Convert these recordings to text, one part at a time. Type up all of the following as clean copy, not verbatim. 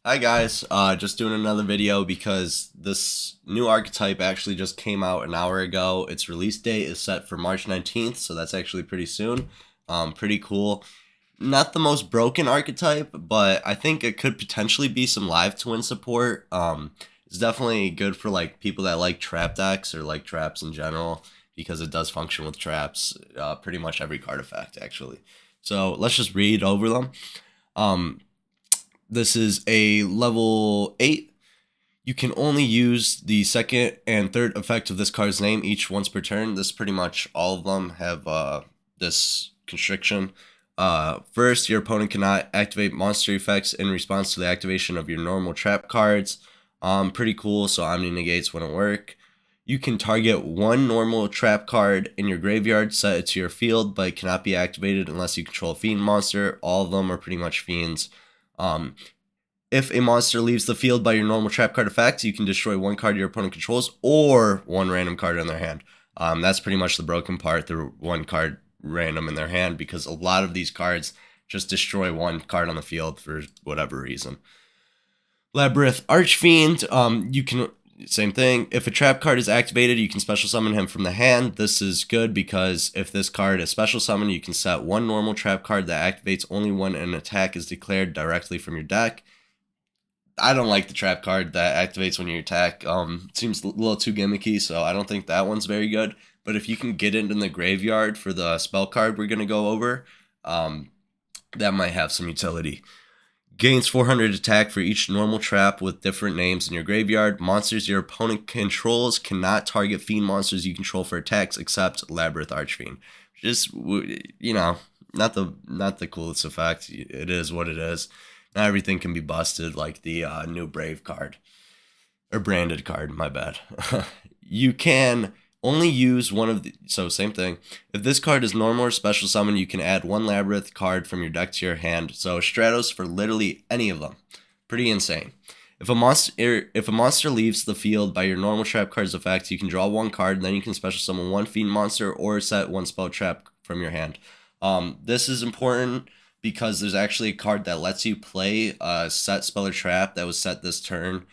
Hi guys, just doing another video because this new archetype actually just came out an hour ago. Its release date is set for March 19th, so that's actually pretty soon. Pretty cool. Not the most broken archetype, but I think it could potentially be some live twin support. It's definitely good for like people that like trap decks or like traps in general because it does function with traps. Pretty much every card effect actually. So let's just read over them. Um, this is a level 8. You can only use the second and third effect of this card's name each once per turn. This pretty much all of them have this constriction. First, your opponent cannot activate monster effects in response to the activation of your normal trap cards. Pretty cool, so Omni Negates wouldn't work. You can target one normal trap card in your graveyard, set it to your field, but it cannot be activated unless you control a Fiend monster. All of them are pretty much Fiends. Um, if a monster leaves the field by your normal trap card effect, you can destroy one card your opponent controls or one random card in their hand. That's pretty much the broken part, the one card random in their hand, because a lot of these cards just destroy one card on the field for whatever reason. Labrynth Archfiend, you can, same thing. If a trap card is activated, you can special summon him from the hand. This is good because if this card is special summoned, you can set one normal trap card that activates only when an attack is declared directly from your deck. I don't like the trap card that activates when you attack. It seems a little too gimmicky, so I don't think that one's very good. But if you can get it in the graveyard for the spell card we're gonna go over, that might have some utility. Gains 400 attack for each normal trap with different names in your graveyard. Monsters your opponent controls cannot target fiend monsters you control for attacks except Labrynth Archfiend. Just not the coolest effect. It is what it is. Not everything can be busted like the new Brave card or branded card. My bad. You can only use one of the, so same thing. If this card is normal or special summon, you can add one Labyrinth card from your deck to your hand. So Stratos for literally any of them. Pretty insane. If a monster leaves the field by your normal trap card's effect, you can draw one card, and then you can special summon one fiend monster or set one spell trap from your hand. This is important because there's actually a card that lets you play a set spell or trap that was set this turn.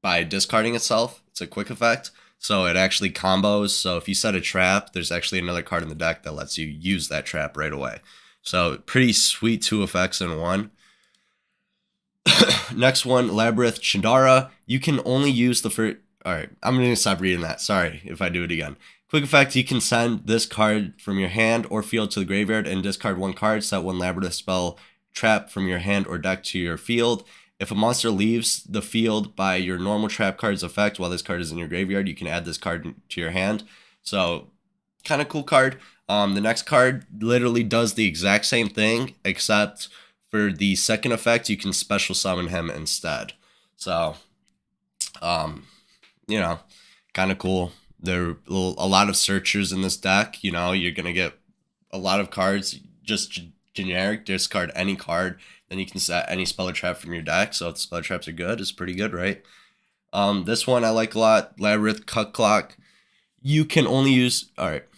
By discarding itself. It's a quick effect, so it actually combos. So if you set a trap, there's actually another card in the deck that lets you use that trap right away. So pretty sweet two effects in one. Next one, Labrynth Chandra. You can only use the first. Alright, I'm going to stop reading that. Sorry if I do it again. Quick effect, you can send this card from your hand or field to the graveyard and discard one card, set one Labrynth spell trap from your hand or deck to your field. If a monster leaves the field by your normal trap card's effect while this card is in your graveyard, you can add this card to your hand. So, kind of cool card. The next card literally does the exact same thing, except for the second effect, you can special summon him instead. So, kind of cool. There are a lot of searchers in this deck. You're going to get a lot of cards, just generic, discard any card. Then you can set any spell or trap from your deck. So if the spell or traps are good, it's pretty good, right? This one I like a lot, Labrynth Cuclock. You can only use,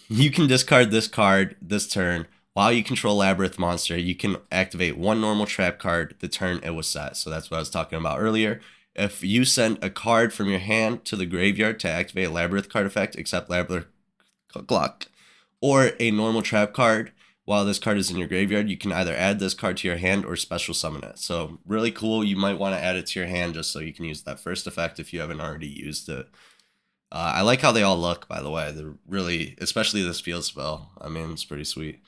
you can discard this card this turn. While you control Labrynth monster, you can activate one normal trap card the turn it was set. So that's what I was talking about earlier. If you send a card from your hand to the graveyard to activate a Labrynth card effect, except Labrynth Cuclock, or a normal trap card, while this card is in your graveyard, you can either add this card to your hand or special summon it. So really cool. You might want to add it to your hand just so you can use that first effect if you haven't already used it. I like how they all look, by the way. They're really, especially this field spell. I mean, it's pretty sweet.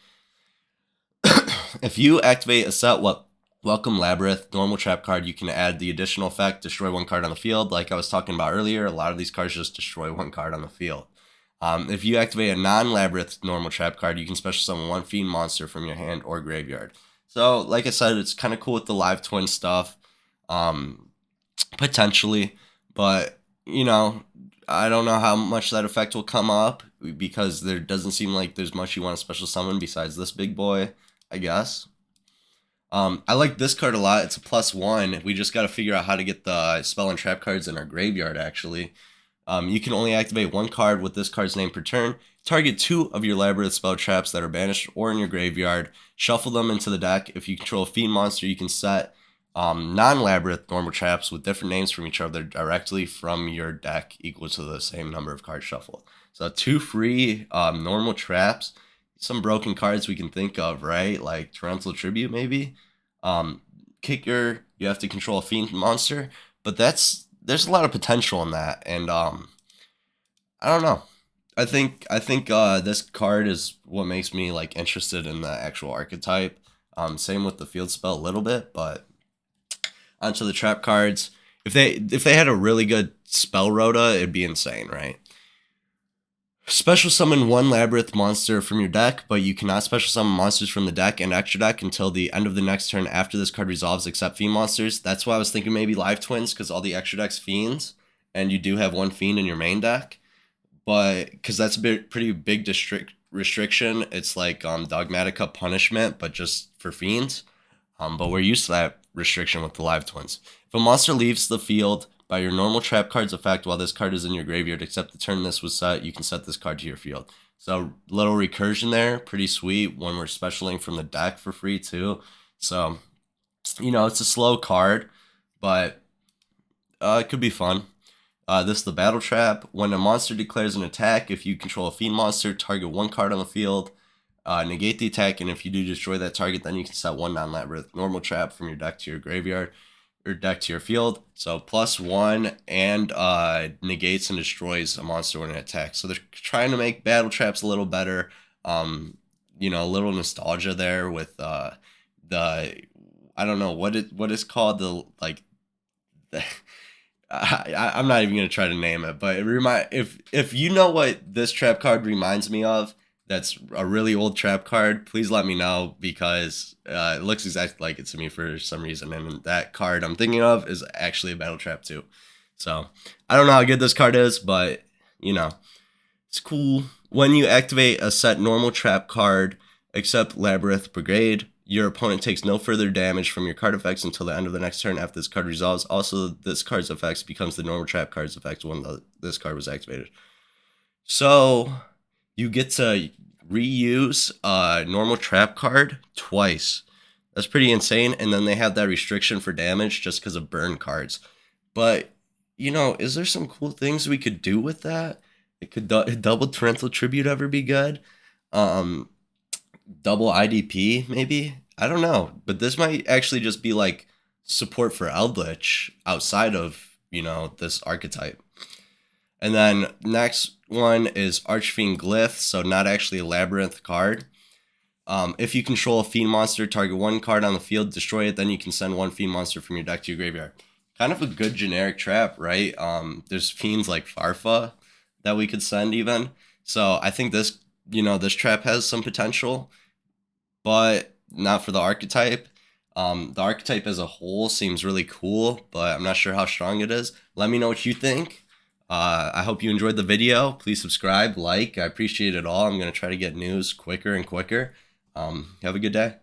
If you activate a set Welcome Labyrinth normal trap card, you can add the additional effect, destroy one card on the field. Like I was talking about earlier, a lot of these cards just destroy one card on the field. If you activate a non-Labyrinth normal trap card, you can special summon one Fiend monster from your hand or graveyard. So, like I said, it's kind of cool with the live twin stuff, potentially. But, I don't know how much that effect will come up because there doesn't seem like there's much you want to special summon besides this big boy, I guess. I like this card a lot. It's a +1. We just got to figure out how to get the spell and trap cards in our graveyard, actually. You can only activate one card with this card's name per turn. Target 2 of your Labyrinth spell traps that are banished or in your graveyard. Shuffle them into the deck. If you control a Fiend monster, you can set non-Labyrinth normal traps with different names from each other directly from your deck equal to the same number of cards shuffled. So 2 free normal traps. Some broken cards we can think of, right? Like Torrential Tribute, maybe. Kicker, you have to control a Fiend monster, but there's a lot of potential in that, and I don't know. I think this card is what makes me like interested in the actual archetype. Same with the field spell a little bit, but onto the trap cards. If they had a really good spell rota, it'd be insane, right? Special summon one Labyrinth monster from your deck, but you cannot special summon monsters from the deck and extra deck until the end of the next turn after this card resolves except Fiend monsters. That's why I was thinking maybe Live Twins, because all the extra deck's Fiends, and you do have one Fiend in your main deck. But, because that's a pretty big restriction, it's like Dogmatica Punishment, but just for Fiends. But we're used to that restriction with the Live Twins. If a monster leaves the field by your normal trap card's effect while this card is in your graveyard, except the turn this was set, you can set this card to your field. So little recursion there, pretty sweet when we're specialing from the deck for free too. So, you know, it's a slow card, but it could be fun. This is the Battle Trap. When a monster declares an attack, if you control a Fiend monster, target one card on the field, negate the attack, and if you do destroy that target, then you can set one non-Labyrinth normal trap from your deck to your graveyard. Your deck to your field, so +1 and negates and destroys a monster when it attacks. So they're trying to make battle traps a little better. You know, a little nostalgia there with the I don't know what it's called, the like the, I'm not even gonna try to name it, but if you know what this trap card reminds me of, that's a really old trap card, please let me know, because it looks exactly like it to me for some reason, and that card I'm thinking of is actually a battle trap too. So I don't know how good this card is, but you know, it's cool. When you activate a set normal trap card except Labrynth Brigade, your opponent takes no further damage from your card effects until the end of the next turn after this card resolves. Also, this card's effects becomes the normal trap card's effect when this card was activated. So you get to reuse a normal trap card twice. That's pretty insane. And then they have that restriction for damage just because of burn cards. But, you know, is there some cool things we could do with that? It could double Torrential Tribute ever be good? Double IDP, maybe? I don't know. But this might actually just be like support for Eldlich outside of, you know, this archetype. And then next one is Archfiend Glitch, so not actually a Labrynth card. If you control a Fiend monster, target one card on the field, destroy it, then you can send one Fiend monster from your deck to your graveyard. Kind of a good generic trap, right? There's Fiends like Farfa that we could send even. So I think this, you know, this trap has some potential, but not for the archetype. The archetype as a whole seems really cool, but I'm not sure how strong it is. Let me know what you think. I hope you enjoyed the video. Please subscribe, like. I appreciate it all. I'm going to try to get news quicker and quicker. Have a good day.